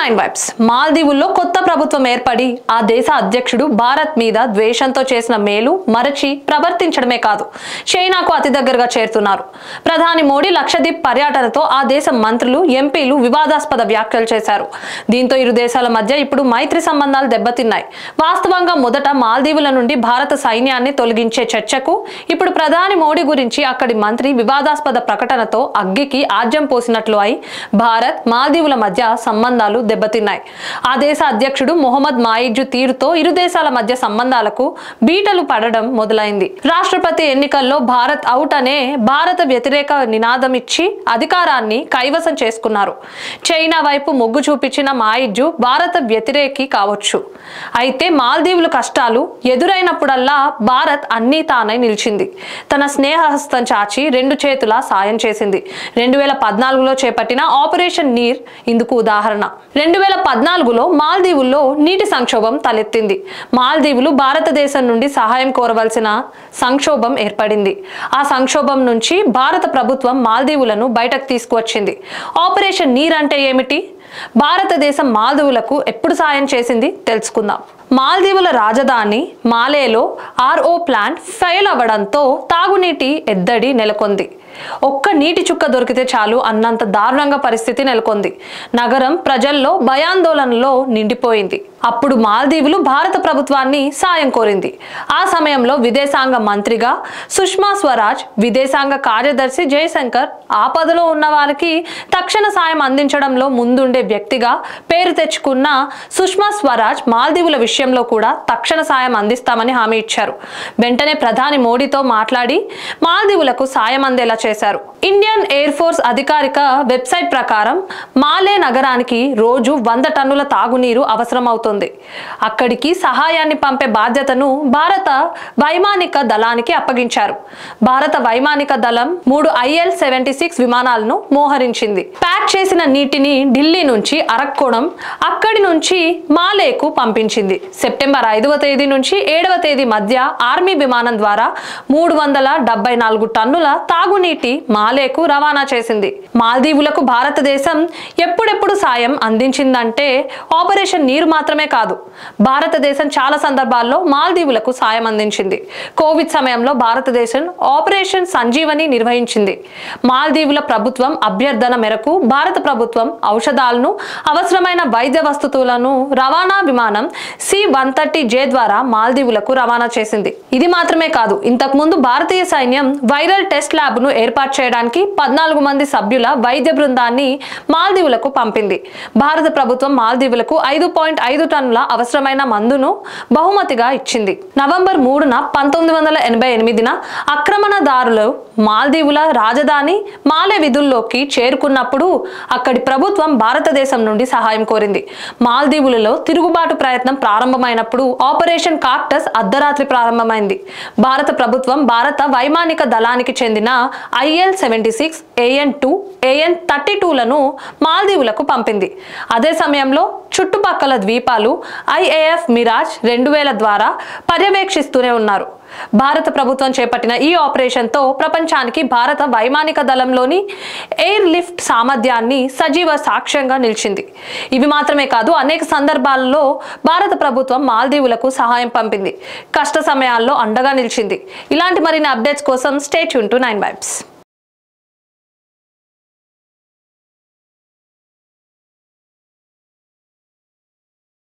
9 vibes. మాల్దీవుల్లో కొత్త ప్రభుత్వం ఏర్పడి ఆ దేశ అధ్యక్షుడు భారత్ మీద ద్వేషంతో చేసిన మేలు మరచి ప్రవర్తించడమే కాదు, చైనాకు అతి దగ్గరగా చేరుతున్నారు. ప్రధాని మోడీ లక్షద్వీప్ పర్యటనతో ఆ దేశ మంత్రులు, ఎంపీలు వివాదాస్పద వ్యాఖ్యలు చేశారు. దీంతో ఇరు దేశాల మధ్య ఇప్పుడు మైత్రి సంబంధాలు దెబ్బతిన్నాయి. వాస్తవంగా మొదట మాల్దీవుల నుండి భారత సైన్యాన్ని తొలగించే చర్చకు ఇప్పుడు ప్రధాని మోడీ గురించి అక్కడి మంత్రి వివాదాస్పద ప్రకటనతో అగ్గికి ఆజ్యం పోసినట్లు అయి భారత్ మాల్దీవుల మధ్య సంబంధాలు దెబ్బతిన్నాయి. ఆ దేశ అధ్యక్షుడు మొహమ్మద్ మాయిడ్జు తీరుతో ఇరు దేశాల మధ్య సంబంధాలకు బీటలు పడడం మొదలైంది. రాష్ట్రపతి ఎన్నికల్లో భారత్ అవుట్ అనే భారత వ్యతిరేక నినాదం ఇచ్చి అధికారాన్ని కైవసం చేసుకున్నారు. చైనా వైపు మొగ్గు చూపించిన మాయిడ్జు భారత వ్యతిరేకి కావచ్చు. అయితే మాల్దీవుల కష్టాలు ఎదురైనప్పుడల్లా భారత్ అన్నీ తానై నిలిచింది. తన స్నేహహస్తం చాచి రెండు చేతుల సాయం చేసింది. 2014లో చేపట్టిన ఆపరేషన్ నీర్ ఇందుకు ఉదాహరణ. 2014లో మాల్దీవుల్లో నీటి సంక్షోభం తలెత్తింది. మాల్దీవులు భారతదేశం నుండి సహాయం కోరవలసిన సంక్షోభం ఏర్పడింది. ఆ సంక్షోభం నుంచి భారత ప్రభుత్వం మాల్దీవులను బయటకు తీసుకువచ్చింది. ఆపరేషన్ నీర్ అంటే ఏమిటి? భారతదేశం మాల్దీవులకు ఎప్పుడు సాయం చేసింది తెలుసుకుందాం. మాల్దీవుల రాజధాని మాలేలో RO ప్లాంట్ ఫెయిల్ అవ్వడంతో తాగునీటి ఎద్దడి నెలకొంది. ఒక్క నీటి చుక్క దొరికితే చాలు అన్నంత దారుణంగా పరిస్థితి నెలకొంది. నగరం ప్రజల్లో భయాందోళనలో నిండిపోయింది. అప్పుడు మాల్దీవులు భారత ప్రభుత్వాన్ని సాయం కోరింది. ఆ సమయంలో విదేశాంగ మంత్రిగా సుష్మా స్వరాజ్, విదేశాంగ కార్యదర్శి జయశంకర్ ఆపదలో ఉన్న వారికి తక్షణ సాయం అందించడంలో ముందుండే వ్యక్తిగా పేరు తెచ్చుకున్న సుష్మా స్వరాజ్ మాల్దీవుల విషయంలో కూడా తక్షణ సాయం అందిస్తామని హామీ ఇచ్చారు. వెంటనే ప్రధాని మోడీతో మాట్లాడి మాల్దీవులకు సాయం అందేలా చేశారు. ఇండియన్ ఎయిర్ ఫోర్స్ అధికారిక వెబ్సైట్ ప్రకారం మాలే నగరానికి రోజు 100 టన్నుల తాగునీరు అవసరమవుతుంది. అక్కడికి సహాయాన్ని పంపే బాధ్యతను భారత వైమానిక దళానికి అప్పగించారు. భారత వైమానిక దళం 3 IL-76 విమానాలను మోహరించింది. ప్యాక్ చేసిన నీటిని ఢిల్లీ నుంచి అరక్కోణం, అక్కడి నుంచి మాలేకు పంపించింది. సెప్టెంబర్ 5వ తేదీ నుంచి 7వ తేదీ మధ్య ఆర్మీ విమానం ద్వారా 374 టన్నుల తాగునీటి మాలేకు రవాణా చేసింది. మాల్దీవులకు భారతదేశం ఎప్పుడెప్పుడు సాయం అందించిందంటే ఆపరేషన్ నీరు మాత్రమే కాదు, భారతదేశం చాలా సందర్భాల్లో మాల్దీవులకు సాయం అందించింది. కోవిడ్ సమయంలో భారతదేశం ఆపరేషన్ సంజీవని నిర్వహించింది. మాల్దీవుల ప్రభుత్వం అభ్యర్థన మేరకు భారత ప్రభుత్వం ఔషధాలను, అవసరమైన వైద్య వస్తువులను రవాణా విమానం C-130J ద్వారా మాల్దీవులకు రవాణా చేసింది. ఇది మాత్రమే కాదు, ఇంతకుముందు భారతీయ సైన్యం వైరల్ టెస్ట్ ల్యాబ్ ను ఏర్పాటు చేయడానికి 14 మంది సభ్యుల వైద్య బృందాన్ని మాల్దీవులకు పంపింది. భారత ప్రభుత్వం మాల్దీవులకు 5.5 టన్నుల అవసరమైన మందును బహుమతిగా ఇచ్చింది. నవంబర్ 3న 1988న ఆక్రమణదారులు మాల్దీవుల రాజధాని మాలే విధుల్లోకి చేరుకున్నప్పుడు అక్కడి ప్రభుత్వం భారతదేశం నుండి సహాయం కోరింది. మాల్దీవులలో తిరుగుబాటు ప్రయత్నం ప్రారంభమైనప్పుడు ఆపరేషన్ కాక్టస్ అర్ధరాత్రి ప్రారంభమైంది. భారత ప్రభుత్వం భారత వైమానిక దళానికి చెందిన IL-76, AN-2, AN-32లను మాల్దీవులకు పంపింది. అదే సమయంలో చుట్టుపక్కల ద్వీపాలు IAF మిరాజ్ 2000 ద్వారా పర్యవేక్షిస్తూనే ఉన్నారు. భారత ప్రభుత్వం చేపట్టిన ఈ ఆపరేషన్తో ప్రపంచానికి భారత వైమానిక దళంలోని ఎయిర్ లిఫ్ట్ సామర్థ్యాన్ని సజీవ సాక్ష్యంగా నిలిచింది. ఇవి మాత్రమే కాదు, అనేక సందర్భాల్లో భారత ప్రభుత్వం మాల్దీవులకు సహాయం పంపింది, కష్ట సమయాల్లో అండగా నిలిచింది. ఇలాంటి మరిన్ని అప్డేట్స్ కోసం స్టే ట్యూన్ టు 9 వైబ్స్.